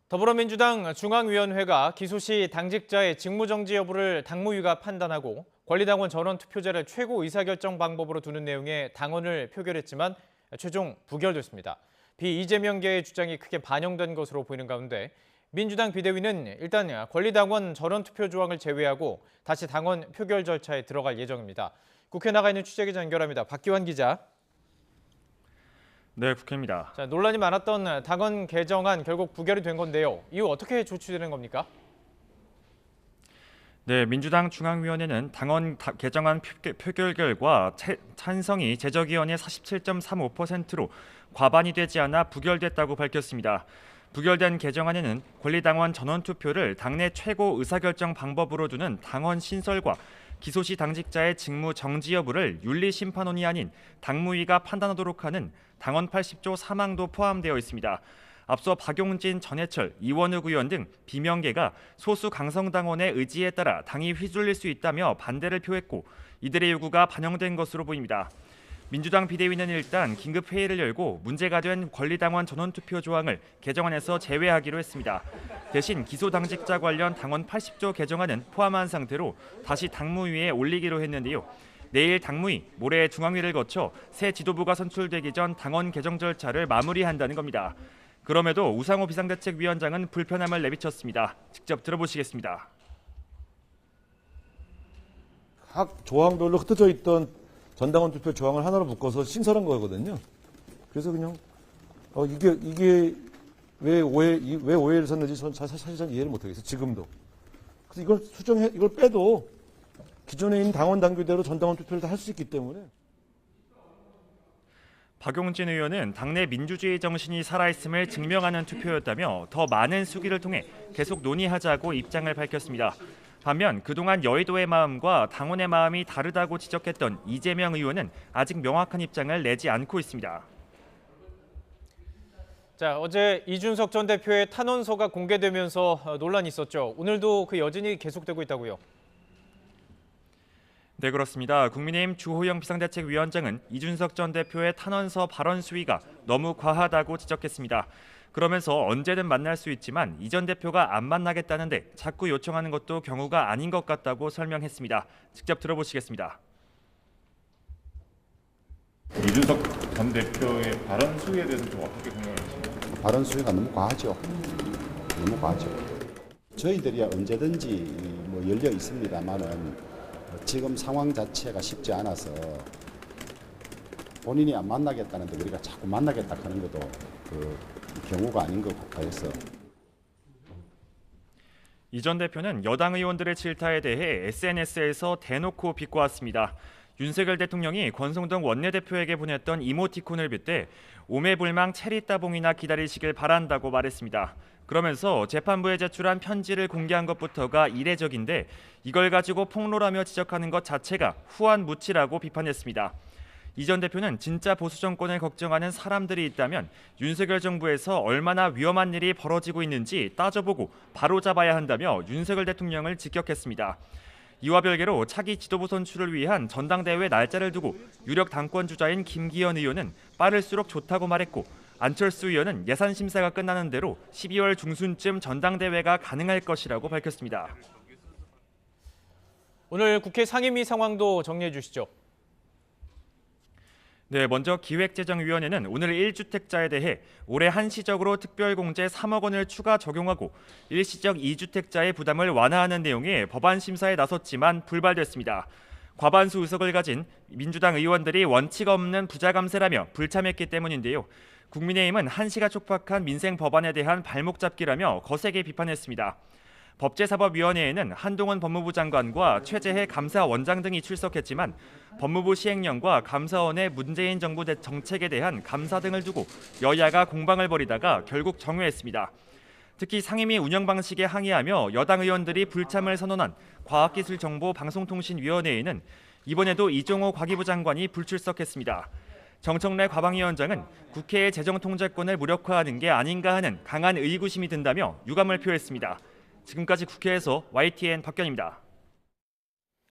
더불어민주당 중앙위원회가 기소 시 당직자의 직무정지 여부를 당무위가 판단하고 권리당원 전원투표제를 최고 의사결정 방법으로 두는 내용의 당원을 표결했지만 최종 부결됐습니다. 비이재명계의 주장이 크게 반영된 것으로 보이는 가운데 민주당 비대위는 일단 권리당원 전원투표 조항을 제외하고 다시 당원 표결 절차에 들어갈 예정입니다. 국회 나가 있는 취재기자 연결합니다. 박기환 기자. 네, 국회입니다. 논란이 많았던 당원 개정안 결국 부결이 된 건데요. 이후 어떻게 조치되는 겁니까? 네, 민주당 중앙위원회는 당원 개정안 표결 결과 찬성이 제적위원회 47.35%로 과반이 되지 않아 부결됐다고 밝혔습니다. 부결된 개정안에는 권리당원 전원투표를 당내 최고 의사결정 방법으로 두는 당원 신설과 기소 시 당직자의 직무 정지 여부를 윤리심판원이 아닌 당무위가 판단하도록 하는 당원 80조 3항도 포함되어 있습니다. 앞서 박용진, 전해철, 이원욱 의원 등 비명계가 소수 강성당원의 의지에 따라 당이 휘둘릴 수 있다며 반대를 표했고 이들의 요구가 반영된 것으로 보입니다. 민주당 비대위는 일단 긴급 회의를 열고 문제가 된 권리당원 전원투표 조항을 개정안에서 제외하기로 했습니다. 대신 기소 당직자 관련 당원 80조 개정안은 포함한 상태로 다시 당무위에 올리기로 했는데요. 내일 당무위, 모레 중앙위를 거쳐 새 지도부가 선출되기 전 당원 개정 절차를 마무리한다는 겁니다. 그럼에도 우상호 비상대책위원장은 불편함을 내비쳤습니다. 직접 들어보시겠습니다. 각 조항별로 흩어져 있던 전당원 투표 조항을 하나로 묶어서 신설한 거거든요. 그래서 그냥 이게 왜 오해를 샀는지 사실 전 이해를 못하겠어요. 지금도. 그래서 이걸 빼도 기존에 있는 당원 당규대로 전당원 투표를 다 할 수 있기 때문에. 박용진 의원은 당내 민주주의 정신이 살아있음을 증명하는 투표였다며 더 많은 수기를 통해 계속 논의하자고 입장을 밝혔습니다. 반면 그동안 여의도의 마음과 당원의 마음이 다르다고 지적했던 이재명 의원은 아직 명확한 입장을 내지 않고 있습니다. 어제 이준석 전 대표의 탄원서가 공개되면서 논란이 있었죠. 오늘도 그 여진이 계속되고 있다고요. 네, 그렇습니다. 국민의힘 주호영 비상대책위원장은 이준석 전 대표의 탄원서 발언 수위가 너무 과하다고 지적했습니다. 그러면서 언제든 만날 수 있지만 이 전 대표가 안 만나겠다는데 자꾸 요청하는 것도 경우가 아닌 것 같다고 설명했습니다. 직접 들어보시겠습니다. 이준석 전 대표의 발언 수위에 대해서 좀 어떻게 생각하시나요? 발언 수위가 너무 과하죠. 너무 과하죠. 저희들이 언제든지 열려 있습니다만은 지금 상황 자체가 쉽지 않아서 본인이 안 만나겠다는데 우리가 자꾸 만나겠다 하는 것도 경우가 아닌 것 같아서. 이 전 대표는 여당 의원들의 질타에 대해 SNS에서 대놓고 비꼬았습니다. 윤석열 대통령이 권성동 원내대표에게 보냈던 이모티콘을 빗대 오매불망 체리 따봉이나 기다리시길 바란다고 말했습니다. 그러면서 재판부에 제출한 편지를 공개한 것부터가 이례적인데 이걸 가지고 폭로라며 지적하는 것 자체가 후한무치라고 비판했습니다. 이 전 대표는 진짜 보수 정권을 걱정하는 사람들이 있다면 윤석열 정부에서 얼마나 위험한 일이 벌어지고 있는지 따져보고 바로잡아야 한다며 윤석열 대통령을 직격했습니다. 이와 별개로 차기 지도부 선출을 위한 전당대회 날짜를 두고 유력 당권 주자인 김기현 의원은 빠를수록 좋다고 말했고 안철수 의원은 예산 심사가 끝나는 대로 12월 중순쯤 전당대회가 가능할 것이라고 밝혔습니다. 오늘 국회 상임위 상황도 정리해 주시죠. 네, 먼저 기획재정위원회는 오늘 1주택자에 대해 올해 한시적으로 특별공제 3억 원을 추가 적용하고 일시적 2주택자의 부담을 완화하는 내용의 법안 심사에 나섰지만 불발됐습니다. 과반수 의석을 가진 민주당 의원들이 원칙 없는 부자 감세라며 불참했기 때문인데요. 국민의힘은 한시가 촉박한 민생 법안에 대한 발목 잡기라며 거세게 비판했습니다. 법제사법위원회에는 한동훈 법무부 장관과 최재해 감사원장 등이 출석했지만 법무부 시행령과 감사원의 문재인 정부 정책에 대한 감사 등을 두고 여야가 공방을 벌이다가 결국 정회했습니다. 특히 상임위 운영 방식에 항의하며 여당 의원들이 불참을 선언한 과학기술정보방송통신위원회에는 이번에도 이종호 과기부 장관이 불출석했습니다. 정청래 과방위원장은 국회의 재정통제권을 무력화하는 게 아닌가 하는 강한 의구심이 든다며 유감을 표했습니다. 지금까지 국회에서 YTN 박견입니다.